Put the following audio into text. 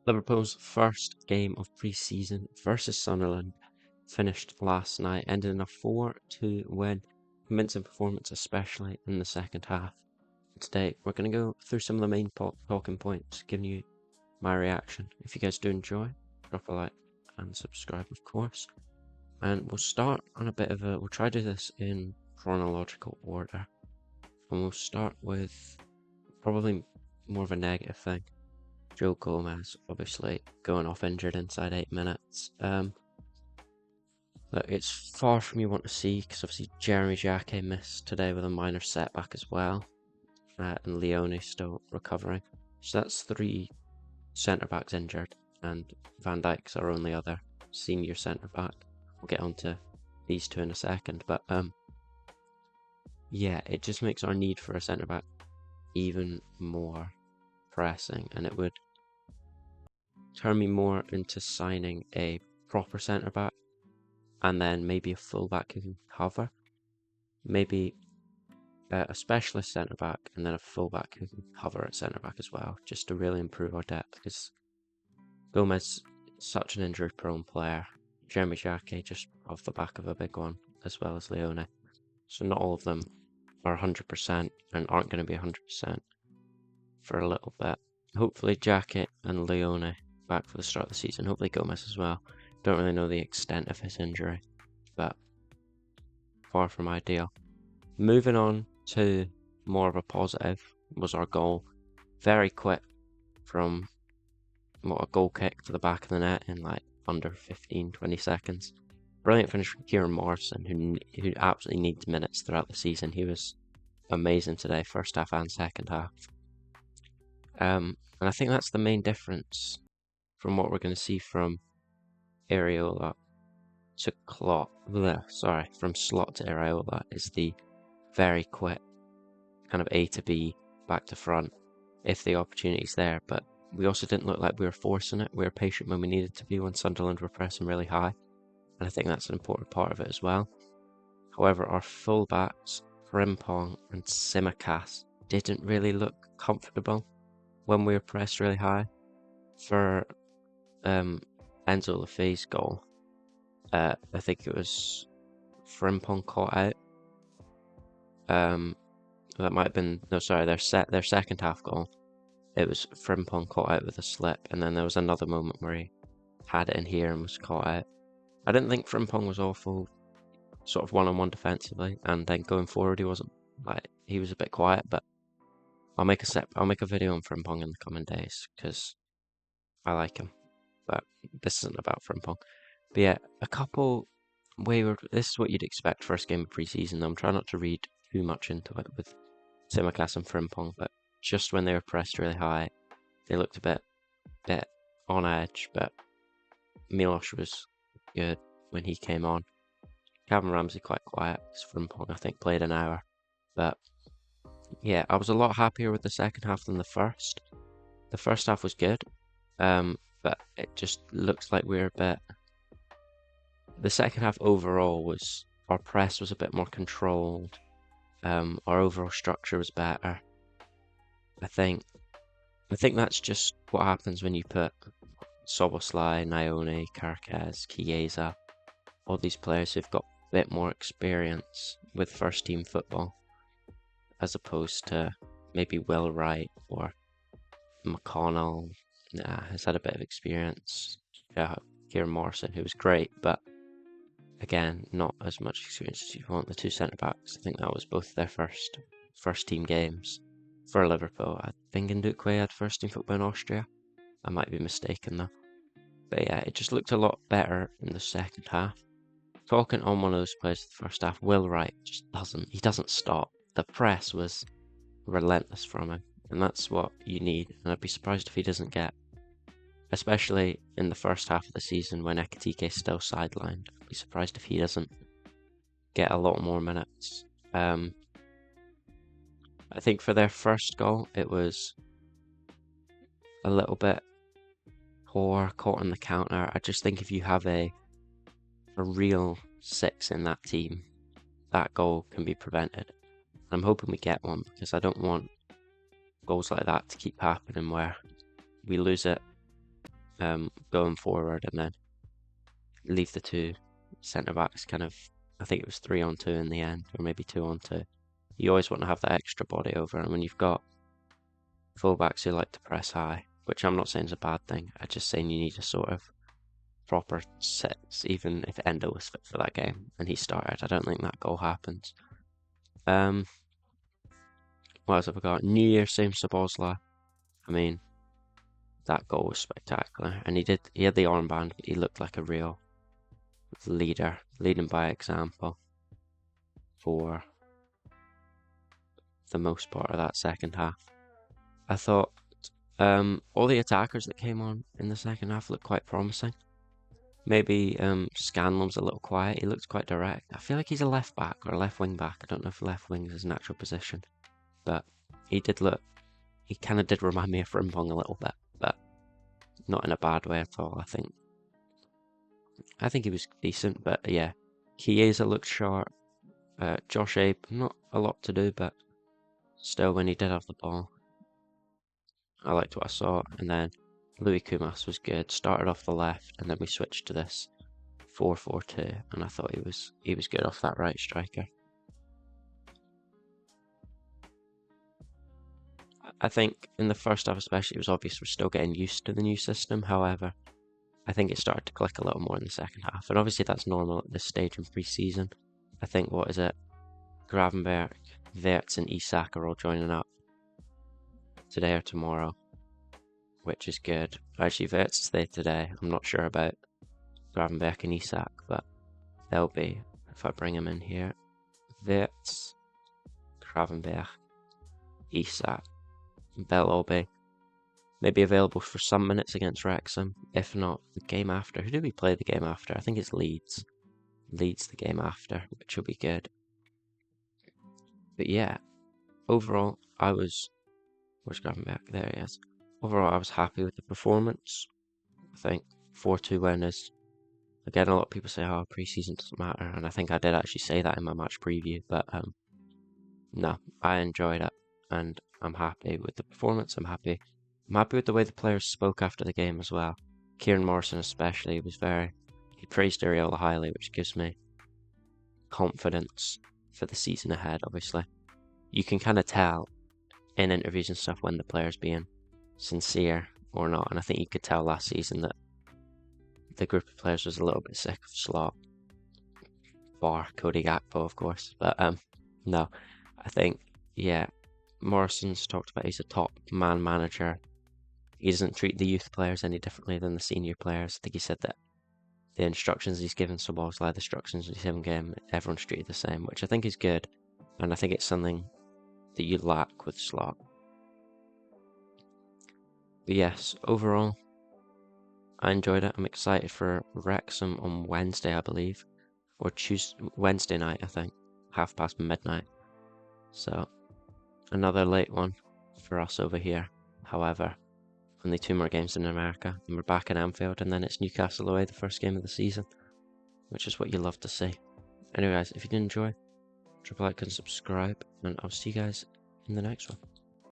Liverpool's first game of pre-season versus Sunderland finished last night, ended in a 4-2 win. Convincing performance, especially in the second half. Today, we're going to go through some of the main talking points, giving you my reaction. If you guys do enjoy, drop a like and subscribe, of course. And we'll start on we'll try to do this in chronological order. And we'll start with probably more of a negative thing. Joe Gomez, obviously, going off injured inside 8 minutes. Look, it's far from you want to see, because obviously Jeremy Jacquet missed today with a minor setback as well. And Leone still recovering. So that's 3 centre-backs injured, and Van Dijk's our only other senior centre-back. We'll get onto these 2 in a second, but yeah, it just makes our need for a centre-back even more pressing, and it would turn me more into signing a proper centre-back, and then maybe a full-back who can cover. Maybe a specialist centre-back, and then a full-back who can cover at centre-back as well, just to really improve our depth, because Gomez is such an injury-prone player. Jeremy Jacquet just off the back of a big one, as well as Leone. So not all of them are 100% and aren't going to be 100% for a little bit. Hopefully Jacquet and Leone back for the start of the season. Hopefully Gomez as well. Don't really know the extent of his injury, but far from ideal. Moving on to more of a positive was our goal. Very quick from a goal kick to the back of the net in like under 15-20 seconds. Brilliant finish from Kieran Morrison, who absolutely needs minutes throughout the season. He was amazing today, first half and second half. And I think that's the main difference from what we're going to see from Areola to from Slot to Areola, is the very quick kind of A to B, back to front, if the opportunity's there. But we also didn't look like we were forcing it. We were patient when we needed to be when Sunderland were pressing really high, and I think that's an important part of it as well. However, our full-backs, Frimpong and Tsimikas, didn't really look comfortable when we were pressed really high. For Enzo Lefebvre's goal, I think it was Frimpong caught out. That might have been their second half goal. It was Frimpong caught out with a slip, and then there was another moment where he had it in here and was caught out. I didn't think Frimpong was awful, sort of one-on-one defensively, and then going forward he wasn't, he was a bit quiet. But I'll make a video on Frimpong in the coming days because I like him. But this isn't about Frimpong. But yeah, a couple wayward. This is what you'd expect first game of pre-season. I'm trying not to read too much into it with Tsimikas and Frimpong, but just when they were pressed really high, they looked a bit on edge. But Milos was good when he came on. Calvin Ramsey quite quiet. Frimpong, I think, played an hour. But yeah, I was a lot happier with the second half than the first. The first half was good, but it just looks like we're a bit. The second half overall was, our press was a bit more controlled. Our overall structure was better. I think that's just what happens when you put Szoboszlai, Nione, Carquez, Chiesa, all these players who've got a bit more experience with first team football, as opposed to maybe Will Wright or McConnell. Has had a bit of experience. Kieran Morrison, who was great, but again, not as much experience as you want. The 2 centre-backs, I think that was both their first team games for Liverpool. I think Ndukwe had first team football in Austria. I might be mistaken though. But yeah, it just looked a lot better in the second half. Talking on one of those players in the first half, Will Wright just doesn't stop. The press was relentless from him, and that's what you need. And I'd be surprised if he doesn't get, especially in the first half of the season when Ekitike is still sidelined. I'd be surprised if he doesn't get a lot more minutes. I think for their first goal, it was a little bit poor, caught on the counter. I just think if you have a real 6 in that team, that goal can be prevented. I'm hoping we get one, because I don't want goals like that to keep happening where we lose it going forward, and then leave the two centre backs kind of. I think it was 3-on-2 in the end, or maybe 2-on-2. You always want to have that extra body over, and when you've got fullbacks who like to press high, which I'm not saying is a bad thing. I'm just saying you need a sort of proper six, even if Endo was fit for that game and he started. I don't think that goal happens. What else have I got? New Year, same Szoboszlai. I mean, that goal was spectacular, and he had the armband, but he looked like a real leader, leading by example for the most part of that second half. I thought all the attackers that came on in the second half looked quite promising. Maybe Scanlon's a little quiet. He looks quite direct. I feel like he's a left back or a left wing back. I don't know if left wing is his natural position, but he kind of did remind me of Frimpong a little bit, but not in a bad way at all. I think he was decent, but yeah, Chiesa looked sharp. Josh Abe, not a lot to do, but still, when he did have the ball, I liked what I saw. And then Louis Kumas was good. Started off the left, and then we switched to this 4-4-2, and I thought he was good off that right striker. I think in the first half especially, it was obvious we're still getting used to the new system. However, I think it started to click a little more in the second half, and obviously that's normal at this stage in pre-season. I think, what is it? Gravenberch, Wirtz, and Isak are all joining up today or tomorrow, which is good. Actually, Wirtz is there today. I'm not sure about Gravenberch and Isak, but they'll be, if I bring them in here, Wirtz, Gravenberch, Isak, they'll all be maybe available for some minutes against Wrexham. If not, the game after. Who do we play the game after? I think it's Leeds. Leeds the game after, which will be good. But yeah, overall, where's Gravenberch? There he is. Overall, I was happy with the performance. I think 4-2 win is, again, a lot of people say, oh, pre-season doesn't matter, and I think I did actually say that in my match preview, but no, I enjoyed it, and I'm happy with the performance. I'm happy with the way the players spoke after the game as well. Kieran Morrison especially he praised Areola highly, which gives me confidence for the season ahead. Obviously, you can kind of tell in interviews and stuff when the player's being sincere or not, and I think you could tell last season that the group of players was a little bit sick of slot, bar Cody Gakpo, of course. But no, I think, yeah, Morrison's talked about he's a top man manager. He doesn't treat the youth players any differently than the senior players. I think he said that the instructions he's given Szoboszlai, the instructions he's given game, everyone's treated the same, which I think is good, and I think it's something that you lack with Slot. But yes, overall, I enjoyed it. I'm excited for Wrexham on Wednesday, I believe, or Wednesday night, I think, midnight. So another late one for us over here. However, only 2 more games in America, and we're back in Anfield, and then it's Newcastle away, the first game of the season, which is what you love to see. Anyway, guys, if you did enjoy, drop a like and subscribe, and I'll see you guys in the next one.